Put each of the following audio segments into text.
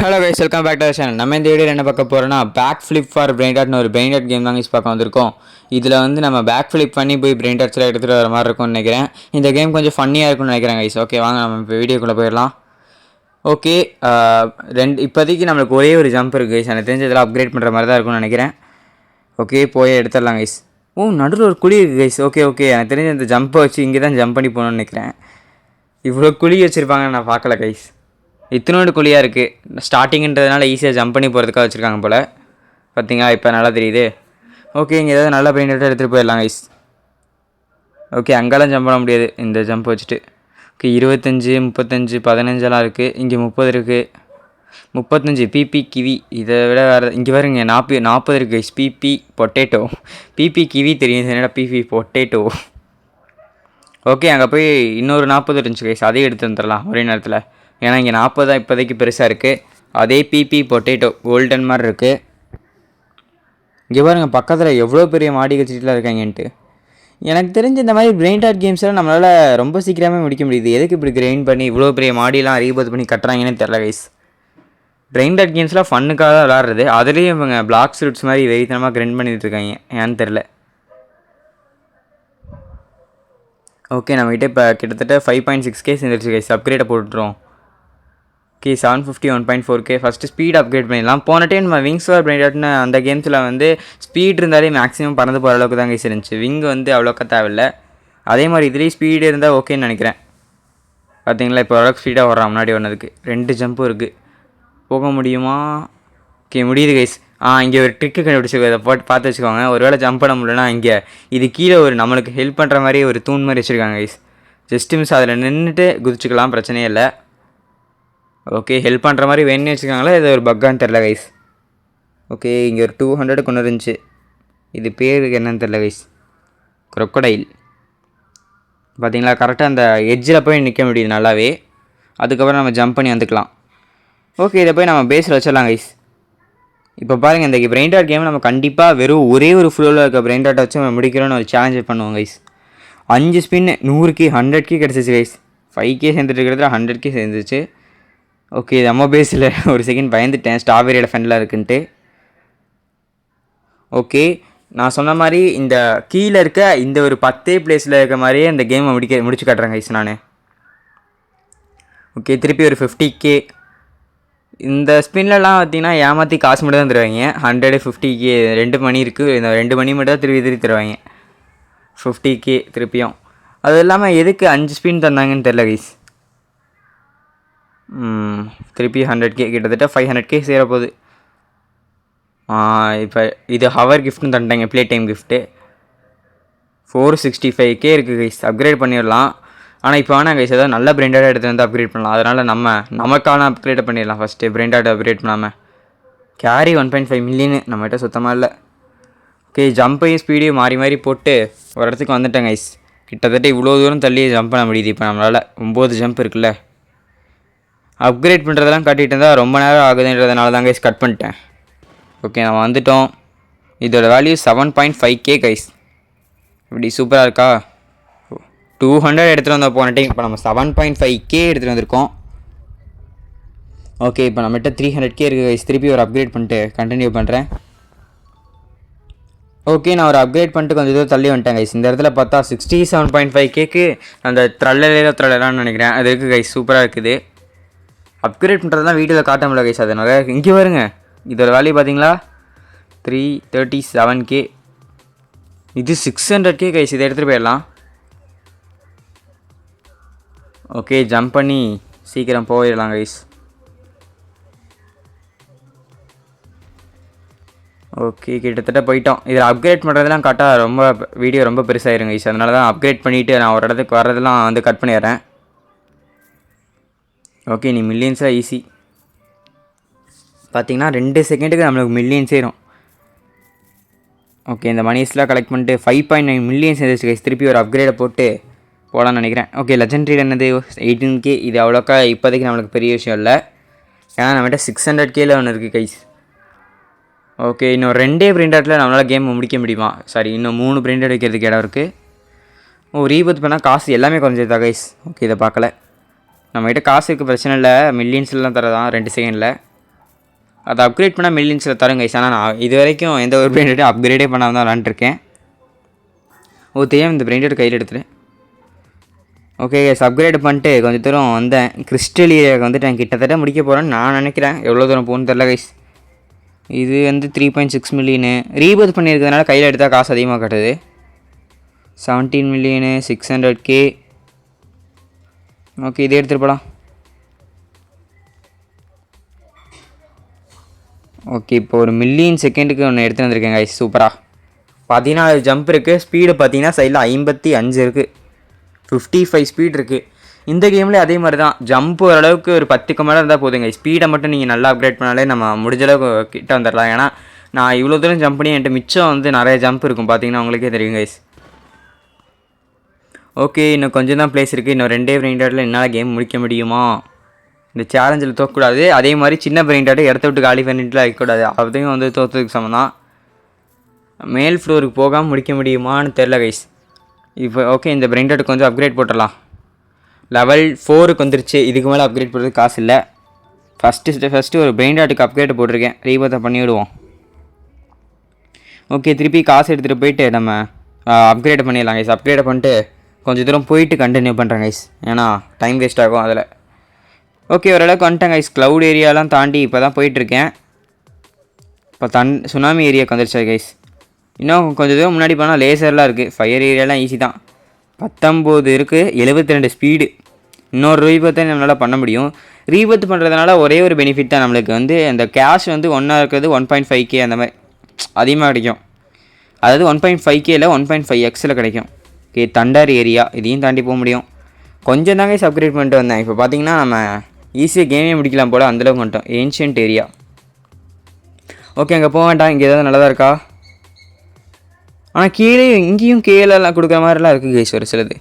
Hello guys, welcome back to channel. நம்ம இந்த வீடியோவில் என்ன பார்க்க போகிறோம்னா, பேக் ஃப்ளிப் ஃபார் பிரெயின் டாட்னு ஒரு பிரெயின் டாட் கேம் தான் கைஸ் பார்க்க வந்திருக்கோம். இதில் வந்து நம்ம பேக் ஃப்ளிப் பண்ணி போய் பிரெயின் டாட்ஸில் எடுத்துகிட்டு வர மாதிரி இருக்கும்னு நினைக்கிறேன். இந்த கேம் கொஞ்சம் ஃபன்னியாக இருக்கும்னு நினைக்கிறேன் கைஸ். ஓகே, வாங்க நம்ம இப்போ வீடியோக்குள்ளே போயிடலாம். ஓகே, இப்போதைக்கு நம்மளுக்கு ஒரே ஒரு ஜம்ப் இருக்குது கைஸ். எனக்கு தெரிஞ்ச இதெல்லாம் அப்கிரேட் பண்ணுற மாதிரி தான் இருக்கும்னு நினைக்கிறேன். ஓகே, போய் எடுத்துடலாம் கைஸ். நடுவில் ஒரு குழி இருக்குது கைஸ். ஓகே, எனக்கு தெரிஞ்ச இந்த ஜம்பை வச்சு இங்கே தான் ஜம்ப் பண்ணி போகணுன்னு நினைக்கிறேன். இவ்வளோ குழி வச்சுருப்பாங்க நான் பார்க்கல கைஸ். இத்தனோடு குழியாக இருக்குது. ஸ்டார்டிங்கிறதுனால ஈஸியாக ஜம்ப் பண்ணி போகிறதுக்காக வச்சுருக்காங்க போல். பார்த்தீங்களா, இப்போ நல்லா தெரியுது. ஓகே, இங்கே ஏதாவது நல்லா பிரெயின் எடுத்துகிட்டு போயிடலாம் கைஸ். ஓகே, அங்கெல்லாம் ஜம்ப் பண்ண முடியாது இந்த ஜம்ப் வச்சுட்டு. ஓகே, 25, 35, 15 இருக்குது. இங்கே 30 இருக்குது. 35 பிபி கிவி. இதை விட வேறு இங்கே வருங்க 40 இருக்குது guys. Baby potato. Baby kiwi தெரியும், என்னடா பிபி பொட்டேட்டோ. ஓகே, அங்கே போய் இன்னொரு 40 இருந்துச்சு கைஸ். அதையும் எடுத்து வந்துடலாம் ஒரே நேரத்தில். ஏன்னா இங்கே 40 தான் இப்போதைக்கு பெருசாக இருக்குது. அதே பிபி பொட்டேட்டோ கோல்டன் மாதிரி இருக்குது. இங்கே பாருங்கள், பக்கத்தில் எவ்வளோ பெரிய மாடி கட்சிட்டுலாம் இருக்காங்கன்ட்டு. எனக்கு தெரிஞ்ச இந்த மாதிரி பிரெயின் டாட் கேம்ஸ்லாம் நம்மளால் ரொம்ப சீக்கிரமே முடிக்க முடியுது. எதுக்கு இப்படி கிரைண்ட் பண்ணி இவ்வளோ பெரிய மாடியெலாம் ரீபோத் பண்ணி கட்டுறாங்கன்னு தெரில கைஸ். பிரெயின் டாட் கேம்ஸ்லாம் ஃபன்னுக்காக தான் விளாட்றது. அதுலேயும் இவங்க பிளாக் ஸ்ரூட்ஸ் மாதிரி வெறித்தனமாக கிரைண்ட் பண்ணிட்டு இருக்காங்க. ஏன்னு தெரில. ஓகே, நம்மகிட்ட இப்போ கிட்டத்தட்ட 5.6K சேர்ந்துருச்சு கைஸ். அப்கிரேட்டை போட்டுருவோம். Okay, 750 1.4K. First speed upgrade பண்ணிடலாம். போன டைம் நம்ம விங்ஸ் ஃபார் பிரெயின் டாட்னு அந்த கேம்ஸில் வந்து ஸ்பீட் இருந்தாலே மேக்ஸிமம் பறந்து போகிற அளவுக்கு தான் கைஸ் இருந்துச்சு. விங் வந்து அவ்வளோக்கா தேவையில்லை. அதே மாதிரி இதுலேயும் ஸ்பீடு இருந்தால் ஓகேன்னு நினைக்கிறேன். பார்த்தீங்களா, இப்போ ஓரளவுக்கு ஸ்பீடாக வர்றான். முன்னாடி ஒன்றதுக்கு 2 ஜம்ப்பும் இருக்குது. போக முடியுமா? ஓகே, முடியுது கைஸ். இங்கே ஒரு ட்ரிக்கு கண்டுபிடிச்சிருக்கோம். இதை போட்டு பார்த்து வச்சுக்கோங்க. ஒரு வேளை ஜம்ப் பண்ண முடியலன்னா இங்கே இது கீழே ஒரு நம்மளுக்கு ஹெல்ப் பண்ணுற மாதிரி ஒரு தூண் மாதிரி வச்சுருக்காங்க கைஸ். ஜஸ்ட் மிஸ் அதில் நின்றுட்டு குதிச்சுக்கலாம், பிரச்சனையே இல்லை. ஓகே, ஹெல்ப் பண்ணுற மாதிரி வேணும்னு வச்சுருக்காங்களா, இது ஒரு பக்கான்னு தெரில கைஸ். ஓகே, இங்கே ஒரு 200 கொண்டு இருந்துச்சு. இது பேருக்கு என்னன்னு தெரில கைஸ். க்ரொக்கடைல். பார்த்தீங்களா, கரெக்டாக அந்த எட்ஜில் போய் நிற்க முடியுது நல்லாவே. அதுக்கப்புறம் நம்ம ஜம்ப் பண்ணி வந்துக்கலாம். ஓகே, இதை போய் நம்ம பேஸில் வச்சிடலாம் கைஸ். இப்போ பாருங்கள், இந்த பிரெயின் டாட் கேம் நம்ம கண்டிப்பாக வெறும் ஒரே ஒரு ஃப்ளோவில் இருக்க பிரெயின் டாட்டை வச்சு நம்ம முடிக்கிறோன்னு ஒரு சேலஞ்சு பண்ணுவோம் கைஸ். 5 ஸ்பின் 100K 100K கிடச்சிச்சு கைஸ். 5K சேர்ந்துட்டு இருக்கிறதுல 100K சேர்ந்துச்சு. ஓகே, நம்ம பேஸில் ஒரு செகண்ட் பயந்துட்டேன், ஸ்ட்ராபெரி எலஃபெண்ட்டில் இருக்குன்ட்டு. ஓகே, நான் சொன்ன மாதிரி இந்த கீழே இருக்க இந்த ஒரு 10 பிளேஸில் இருக்க மாதிரியே இந்த கேமை முடிச்சு காட்டுறேன் கைஸ் நான். ஓகே, திருப்பி ஒரு 50K. இந்த ஸ்பின்லலாம் பார்த்தீங்கன்னா ஏமாற்றி காசு மட்டும் தான் தருவாங்க. 100 50K 2 மணி இருக்குது. இந்த 2 மணி மட்டும் தான் திருப்பி தருவாங்க. 50K திருப்பியும். அது இல்லாமல் எதுக்கு 5 ஸ்பின் தந்தாங்கன்னு தெரில கைஸ். திருப்பி 100K, கிட்டத்தட்ட 500K சேரப்போகுது. இப்போ இது ஹவர் கிஃப்ட்னு தந்துட்டாங்க, ப்ளே டைம் கிஃப்ட்டு. 465K இருக்குது கைஸ். அப்கிரேட் பண்ணிடலாம். ஆனால் இப்போ வேணால் கைஸ் ஏதாவது நல்ல பிரெண்டாக எடுத்து வந்து அப்கிரேட் பண்ணலாம். அதனால் நமக்கான அப்கிரேட்டை பண்ணிடலாம் ஃபஸ்ட்டு. பிரெண்டாக அப்கிரேட் பண்ணாமல். கேரி 1.5 மில்லியனு நம்மகிட்ட சுத்தமாக இல்லை. ஓகே, ஜம்பையும் ஸ்பீடையும் மாறி மாறி போட்டு ஒரு இடத்துக்கு வந்துட்டேன் கைஸ். கிட்டத்தட்ட இவ்வளோ தூரம் தள்ளி ஜம்ப் பண்ண முடியுது இப்போ நம்மளால். 9 ஜம்ப் இருக்குல்ல. அப்கிரேட் பண்ணுறதெல்லாம் காட்டிகிட்டு இருந்தால் ரொம்ப நேரம் ஆகுதுன்றதுனால தான் கைஸ் கட் பண்ணிட்டேன். ஓகே, நம்ம வந்துவிட்டோம். இதோட வேல்யூ 7.5K கைஸ். இப்படி சூப்பராக இருக்கா? 200 எடுத்துகிட்டு வந்தோம் போன டைம். இப்போ நம்ம 7.5K எடுத்துகிட்டு வந்திருக்கோம். ஓகே, இப்போ நம்மகிட்ட 300K இருக்குது கைஸ். திருப்பி ஒரு அப்கிரேட் பண்ணிட்டு கண்டினியூ பண்ணுறேன். ஓகே, நான் ஒரு அப்கிரேட் பண்ணிட்டு கொஞ்சம் தூரம் தள்ளி வந்துட்டேன் கைஸ். இந்த இடத்துல பார்த்தா 67.5Kக்கு அந்த த்ரல்லலான்னு நினைக்கிறேன் அது இருக்குது கைஸ். சூப்பராக இருக்குது. அப்கிரேட் பண்ணுறதுலாம் வீடியோவில் காட்ட முடியல கைஸ். அதனால இங்கே வருங்க, இதோட வேல்யூ பார்த்தீங்களா 337K. இது 600K கைஸ். இதை எடுத்துகிட்டு போயிடலாம். ஓகே, ஜம்ப் பண்ணி சீக்கிரம் போயிடலாம் கைஸ். ஓகே, கிட்டத்தட்ட போயிட்டோம். இதில் அப்கிரேட் பண்ணுறதுலாம் காட்டால் ரொம்ப வீடியோ ரொம்ப பெருசாகிடும் கைஸ். அதனால தான் அப்கிரேட் பண்ணிவிட்டு நான் ஒரு இடத்துக்கு வர்றதெல்லாம் வந்து கட் பண்ணிடுறேன். ஓகே, நீ மில்லியன்ஸாக ஈஸி. பார்த்தீங்கன்னா 2 செகண்டுக்கு நம்மளுக்கு மில்லியன் சேரும். ஓகே, இந்த மணிஸ்லாம் கலெக்ட் பண்ணிட்டு 5.9 மில்லியன் சேர்ந்துச்சு கைஸ். திருப்பி ஒரு அப்கிரேடை போட்டு போகலான்னு நினைக்கிறேன். ஓகே, லெஜெண்டரி என்னது 18K. இது அவ்வளோக்கா இப்போதைக்கு நம்மளுக்கு பெரிய விஷயம் இல்லை. ஏன்னா நம்மகிட்ட 600Kல ஒன்று இருக்குது கைஸ். ஓகே, இன்னும் 2 பிரெயின் டாட்டில் நம்மளால் கேம் முடிக்க முடியுமா? சாரி, இன்னும் 3 பிரெயின் டாட் வைக்கிறதுக்கு இடம் இருக்குது. ரீபூத் பண்ணால் காசு எல்லாமே குறைஞ்சிருதா கைஸ்? ஓகே, இதை பார்க்கல. நம்மகிட்ட காசு இருக்குது, பிரச்சனை இல்லை. மில்லியன்ஸ்லாம் தரதான் 2 செகண்டில். அதை அப்கிரேட் பண்ணால் மில்லியன்ஸில் தரும் கைஸ். ஆனால் நான் இது வரைக்கும் எந்த ஒரு பிராண்டட்டும் அப்கிரேடே பண்ணாமல் தான் விளாண்டுருக்கேன். தெரியாமல் இந்த பிராண்டட் கையில் எடுத்துகிறேன். ஓகே கைஸ், அப்கிரேட் பண்ணிட்டு கொஞ்சம் தூரம் வந்தேன். கிறிஸ்டல் ஏரியாவுக்கு வந்துட்டு நான் கிட்டத்தட்ட முடிக்க போகிறேன்னு நான் நினைக்கிறேன். எவ்வளோ தூரம் போகணுன்னு தெரில கைஸ். இது வந்து 3.6 மில்லியனு ரீபர்த் பண்ணியிருக்கிறதுனால கையில் எடுத்தால் காசு அதிகமாக கட்டுது. 17 மில்லியனு 600K. ஓகே, இதே எடுத்துகிட்டு போகலாம். ஓகே, இப்போ ஒரு மில்லியன் செகண்டுக்கு ஒன்று எடுத்துகிட்டு வந்திருக்கேன் கைஸ். சூப்பராக 14 ஜம்ப் இருக்குது. ஸ்பீடு பார்த்தீங்கன்னா சைடில் 55 இருக்குது. 55 ஸ்பீட் இருக்குது. இந்த கேமில் அதே மாதிரி தான். ஜம்ப் ஓரளவுக்கு ஒரு 10க்கு மேலே இருந்தால் போதுங்க. ஸ்பீடை மட்டும் நீங்கள் நல்லா அப்கிரேட் பண்ணாலே நம்ம முடிஞ்சளவுக்கு கிட்ட வந்துடலாம். ஏன்னா நான் இவ்வளோ தூரம் ஜம்ப் பண்ணி என்கிட்ட மிச்சம் வந்து நிறைய ஜம்ப் இருக்கும். பார்த்தீங்கன்னா உங்களுக்கே தெரியும் கைஸ். ஓகே, இன்னும் கொஞ்சம் தான் பிளேஸ் இருக்குது. இன்னும் 2 பிரைண்டாட்டில் என்னால் கேம் முடிக்க முடியுமா? இந்த சேலஞ்சில் தோக்கக்கூடாது. அதே மாதிரி சின்ன பிரைண்டாட்டை இடத்த விட்டு காலி பண்ணிட்டுலாம் இருக்கக்கூடாது. அதையும் வந்து தோற்றதுக்கு சமம் தான். மேல் ஃப்ளோருக்கு போகாமல் முடிக்க முடியுமான்னு தெரில கைஸ். இப்போ ஓகே, இந்த பிரைண்டாட்டுக்கு கொஞ்சம் அப்கிரேட் போட்டுடலாம். லெவல் 4க்கு வந்துருச்சு. இதுக்கு மேலே அப்கிரேட் போடுறதுக்கு காசு இல்லை. ஃபஸ்ட்டு ஒரு பிரைண்டாட்டுக்கு அப்கிரேட் போட்டிருக்கேன். ரீபத்தை பண்ணிவிடுவோம். ஓகே, திருப்பி காசு எடுத்துகிட்டு போயிட்டு நம்ம அப்கிரேட் பண்ணிடலாம் கைஸ். அப்கிரேட் பண்ணிட்டு கொஞ்சம் தூரம் போயிட்டு கண்டினியூ பண்ணுறேன் கைஸ். ஏன்னா டைம் வேஸ்ட் ஆகும் அதில். ஓகே, ஓரளவுக்கு வந்துட்டேன் கைஸ். க்ளவுட் ஏரியாலாம் தாண்டி இப்போ தான் போயிட்டுருக்கேன். இப்போ சுனாமி ஏரியாவுக்கு வந்துருச்சு கைஸ். இன்னும் கொஞ்சம் தூரம் முன்னாடி போனால் லேசர்லாம் இருக்குது. ஃபயர் ஏரியாலாம் ஈஸி தான். 19 இருக்குது. 72 ஸ்பீடு. இன்னொரு ரீபத்தை நம்மளால் பண்ண முடியும். ரீபத் பண்ணுறதுனால ஒரே ஒரு பெனிஃபிட் தான் நம்மளுக்கு வந்து அந்த கேஷ் வந்து ஒன்றா இருக்கிறது 1.5K அந்த மாதிரி அதிகமாக கிடைக்கும். அதாவது 1.5Kயில் 1.5Xயில் கிடைக்கும். ஓகே, தண்டர் ஏரியா இதையும் தாண்டி போக முடியும். கொஞ்சம் தாங்க அப்கிரேட் பண்ணிட்டு வந்தேன். இப்போ பார்த்தீங்கன்னா நம்ம ஈஸியாக கேமே முடிக்கலாம் போல் அந்தளவுக்கு வந்துட்டோம். Ancient area. ஓகே, அங்கே போக வேண்டாம். இங்கே ஏதாவது நல்லதாக இருக்கா? ஆனால் கீழே இங்கேயும் கீழெல்லாம் கொடுக்குற மாதிரிலாம் இருக்குது கைஸ் ஒரு சிலது.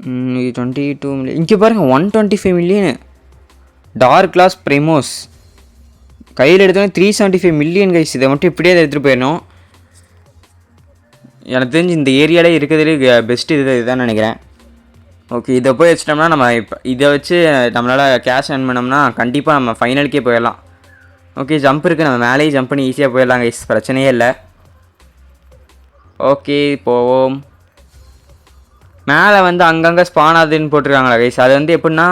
22 மில்லியன். இங்கே பாருங்கள் 125 மில்லியனு. டார்க் கிளாஸ் ப்ரிமோஸ் கையில் எடுத்தோன்னே 375 மில்லியன் கைஸ். இதை மட்டும் இப்படியே எடுத்துகிட்டு போயிடணும். எனக்கு தெரிஞ்சு இந்த ஏரியாவிலே இருக்கிறதுலே பெஸ்ட்டு இதுதான் நினைக்கிறேன். ஓகே, இதை போய் வச்சிட்டோம்னா நம்ம இப்போ இதை வச்சு நம்மளால் கேஷ் ஏர்ன் பண்ணோம்னா கண்டிப்பாக நம்ம ஃபைனலுக்கே போயிடலாம். ஓகே, ஜம்ப் இருக்குது. நம்ம மேலேயே ஜம்ப் பண்ணி ஈஸியாக போயிடலாம் கைஸ். பிரச்சனையே இல்லை. ஓகே, போவோம். மேலே வந்து அங்கங்கே ஸ்பான் ஆகுதுன்னு போட்டிருக்காங்களா கைஸ்? அது வந்து எப்படின்னா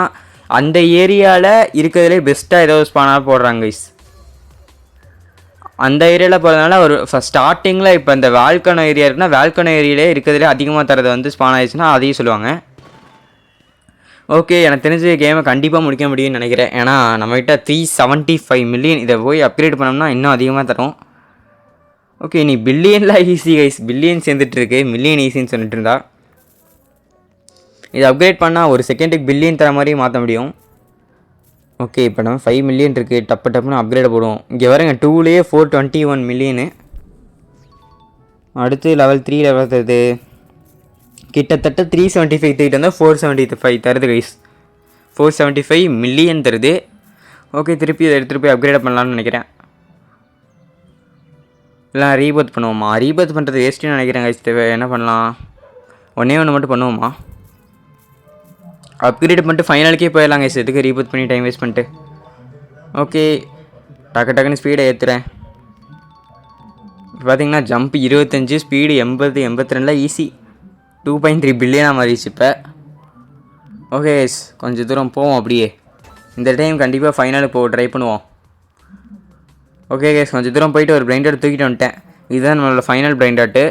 அந்த ஏரியாவில் இருக்கிறதுலே பெஸ்ட்டாக ஏதோ ஸ்பானாக போடுறாங்க கைஸ். அந்த ஏரியாவில் போகிறதுனால ஒரு ஸ்டார்டிங்கில் இப்போ இந்த வால்கனோ ஏரியா இருக்குன்னா வால்கனோ ஏரியாவிலே இருக்கிறதுலே அதிகமாக தரது வந்து ஸ்பான் ஆகிடுச்சுன்னா அதையும் சொல்லுவாங்க. ஓகே, எனக்கு தெரிஞ்ச கேமை கண்டிப்பாக முடிக்க முடியும்னு நினைக்கிறேன். ஏன்னா நம்மகிட்ட 375 மில்லியன். இதை போய் அப்கிரேட் பண்ணோம்னா இன்னும் அதிகமாக தரும். ஓகே, நீ பில்லியன்லாம் ஈஸி கைஸ். பில்லியன் சேர்ந்துட்டுருக்கு. மில்லியன் ஈஸின்னு சொல்லிட்டு இருந்தா இதை அப்கிரேட் பண்ணால் ஒரு செகண்டுக்கு பில்லியன் தர மாதிரி மாற்ற முடியும். ஓகே, இப்போ நம்ம 5 மில்லியன் இருக்குது. டப்புன்னு அப்கிரேட் போடுவோம். இங்கே வரங்க 2லேயே 421 மில்லியனு. அடுத்து லெவல் 3 லெவல் தருது. கிட்டத்தட்ட 375 தூக்கிட்டு வந்தால் 475 தருது கைஸ். 475 மில்லியன் தருது. ஓகே, திருப்பி இதை எடுத்துகிட்டு போய் அப்கிரேட் பண்ணலான்னு நினைக்கிறேன். இல்லை ரீபர்த் பண்ணுவோமா? ரீபர்த் பண்ணுறது வேஸ்ட்டுன்னு நினைக்கிறேன் கைஸ். என்ன பண்ணலாம்? ஒன்று மட்டும் பண்ணுவோமா? அப்கிரேட் பண்ணிட்டு ஃபைனலுக்கே போயிடலாம் கைஸ். எதுக்கு ரீபர்த் பண்ணி டைம் வேஸ்ட் பண்ணிட்டு? ஓகே, டக்குன்னு ஸ்பீடை ஏற்றுறேன். பார்த்தீங்கன்னா ஜம்ப் 25, ஸ்பீடு 80, 82 ஈஸி. 2.3 பில்லியனாக மாறிடுச்சு இப்போ. ஓகே கைஸ், கொஞ்சம் தூரம் போவோம். அப்படியே இந்த டைம் கண்டிப்பாக ஃபைனலுக்கு ட்ரை பண்ணுவோம். ஓகே கைஸ், கொஞ்சம் தூரம் போயிட்டு ஒரு பிரைண்டாட் தூக்கிட்டு வந்துட்டேன். இதுதான் நம்மளோட ஃபைனல் பிரைண்டாட்டு.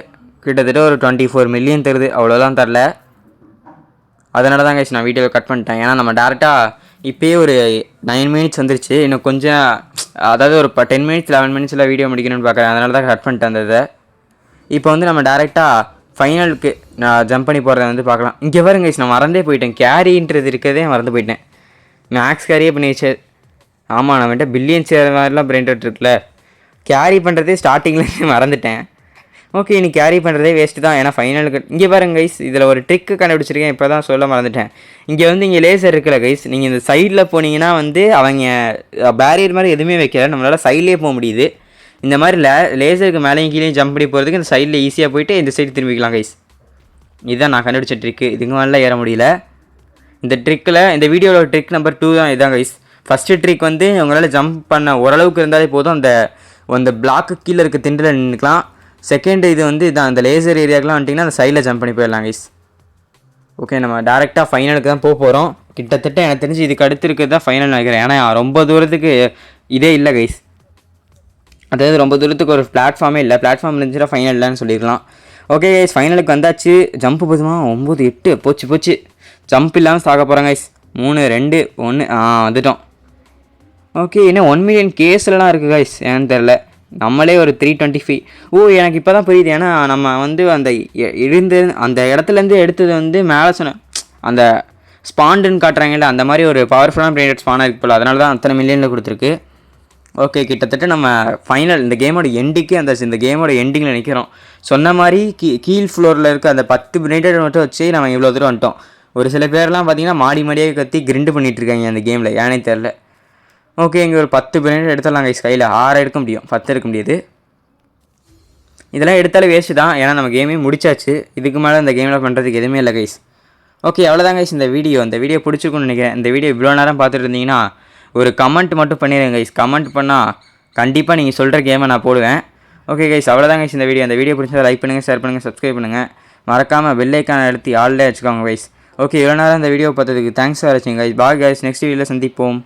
கிட்டத்தட்ட ஒரு 24 மில்லியன் தருது. அவ்வளோதான் தரல. அதனால தான் கைஸ் நான் வீடியோவை கட் பண்ணிட்டேன். ஏன்னா நம்ம டேரெக்டாக இப்போயே ஒரு 9 மினிட்ஸ் வந்துருச்சு. இன்னும் கொஞ்சம் அதாவது ஒரு 10 மினிட்ஸ் 11 மினிட்ஸில் வீடியோ முடிக்கணும்னு பார்க்குறேன். அதனால தான் கட் பண்ணிட்டேன் அந்த இதை. இப்போ வந்து நம்ம டேரெக்டாக ஃபைனலுக்கு நான் ஜம்ப் பண்ணி போகிறத வந்து பார்க்கலாம். இங்கே பாருங்க கைஸ், நான் மறந்தே போயிட்டேன். கேரின்றது இருக்கிறதே மறந்து போயிட்டேன். மேக்ஸ் கேரியே பண்ணிடுச்சு. ஆமாம், நான் வந்துட்டு பில்லியன் சேர் மாதிரிலாம் பிரைண்டாட் இருக்குல்ல, கேரி பண்ணுறதே ஸ்டார்டிங்லேருந்து மறந்துட்டேன். ஓகே, நீ கேரி பண்ணுறதே வேஸ்ட்டு தான். ஏன்னா ஃபைனலுக்கு இங்கே பாருங்க கைஸ், இதில் ஒரு ட்ரிக்கு கண்டுபிடிச்சிருக்கேன். இப்போ தான் சொல்ல மறந்துட்டேன். இங்கே வந்து இங்கே லேசர் இருக்குல்ல கைஸ், நீங்கள் இந்த சைடில் போனீங்கன்னா வந்து அவங்க பேரியர் மாதிரி எதுவுமே வைக்கல. நம்மளால் சைட்லேயே போக முடியுது. இந்த மாதிரி லேசருக்கு மேலேயும் கீழே ஜம்ப் பண்ணி போகிறதுக்கு இந்த சைடில் ஈஸியாக போயிட்டு இந்த சைடு திரும்பிக்கலாம் கைஸ். இதுதான் நான் கண்டுபிடிச்ச ட்ரிக்கு. இதுக்கு மேலே ஏற முடியல. இந்த ட்ரிக்கில் இந்த வீடியோவில் ட்ரிக் நம்பர் 2 தான். இதுதான் கைஸ். ஃபஸ்ட்டு ட்ரிக் வந்து உங்களால் ஜம்ப் பண்ண ஓரளவுக்கு இருந்தாலே போதும், அந்த பிளாக்கு கீழே இருக்க திண்டில் நின்றுக்கலாம். செகண்ட் இது வந்து இதான் அந்த லேசர் ஏரியாக்கெலாம் வந்துட்டிங்கன்னா அந்த சைடில் ஜம்ப் பண்ணி போயிடலாம் கைஸ். ஓகே, நம்ம டேரெக்டாக ஃபைனலுக்கு தான் போக போகிறோம். கிட்டத்தட்ட எனக்கு தெரிஞ்சு இதுக்கு அடுத்து இருக்கிறது தான் ஃபைனல் நினைக்கிறேன். ஏன்னா ரொம்ப தூரத்துக்கு இதே இல்லை கைஸ். அதாவது ரொம்ப தூரத்துக்கு ஒரு பிளாட்ஃபார்மே இல்லை. பிளாட்ஃபார்ம் இருந்துச்சுன்னா ஃபைனல் இல்லைன்னு சொல்லிடலாம். ஓகே கைஸ், ஃபைனலுக்கு வந்தாச்சு. ஜம்ப்பு போதுமா? 9, 8 போச்சு. ஜம்ப் இல்லாமல் சாக போகிறாங்க கைஸ். 3, 2, 1 வந்துட்டோம். ஓகே, இன்னும் 1 மில்லியன் கேஸ்லலாம் இருக்குது கைஸ். ஏன்னு தெரில. நம்மளே ஒரு 325. எனக்கு இப்போ தான் புரியுது. ஏன்னா நம்ம வந்து அந்த இடத்துலேருந்து எடுத்தது வந்து மேலே சொன்ன அந்த ஸ்பாண்டுன்னு காட்டுறாங்கல்ல, அந்த மாதிரி ஒரு பவர்ஃபுல்லான பிரைண்டட் ஸ்பானாக இருக்குது போல். அதனால தான் அத்தனை மில்லியனில் கொடுத்துருக்கு. ஓகே, கிட்டத்தட்ட நம்ம ஃபைனல் இந்த கேமோட எண்டிக்கே இந்த கேமோட எண்டிங்கில் நிற்கிறோம். சொன்ன மாதிரி கீழ் ஃப்ளோரில் இருக்க அந்த 10 பிரைண்டட் மட்டும் வச்சு நம்ம இவ்வளோ தூரம் வந்துட்டோம். ஒரு சில பேர்லாம் பார்த்தீங்கன்னா மாடியாக கத்தி கிரிண்டு பண்ணிகிட்ருக்காங்க அந்த கேமில், ஏனே தெரில. ஓகே, இங்கே ஒரு 10 பிரைண்டட் எடுத்துடலாம் கைஸ். கையில் 6 எடுக்க முடியும், 10 எடுக்க முடியாது. இதெல்லாம் எடுத்தாலே வேஸ்ட்டு தான், ஏன்னா நம்ம கேமே முடிச்சாச்சு. இதுக்கு மேலே இந்த கேமில் பண்ணுறதுக்கு எதுவுமே இல்லை கைஸ். ஓகே, அவ்வளோதான் கைஸ் இந்த வீடியோ பிடிச்சிருக்குன்னு நினைக்கிறேன். இந்த வீடியோ இவ்வளோ நேரம் பார்த்துட்டு இருந்தீங்கன்னா ஒரு கமெண்ட் மட்டும் பண்ணிடுங்க கைஸ். கமெண்ட் பண்ணால் கண்டிப்பாக நீங்கள் சொல்கிற கேமை நான் போடுவேன். ஓகே கைஸ், அவ்வளோதான் கைஸ் இந்த வீடியோ பிடிச்சா லைக் பண்ணுங்கள், ஷேர் பண்ணுங்கள், சப்ஸ்கிரைப் பண்ணுங்கள். மறக்காமல் பெல் ஐக்கானை அழுத்தி ஆல்லே வச்சுக்கோங்க கைஸ். ஓகே, இவ்வளோ நேரம் இந்த வீடியோ பார்த்ததுக்கு தேங்க்ஸ் ஃபார் வாட்சிங் கைஸ். பாய் கைஸ், நெக்ஸ்ட் வீடியோவில் சந்திப்போம்.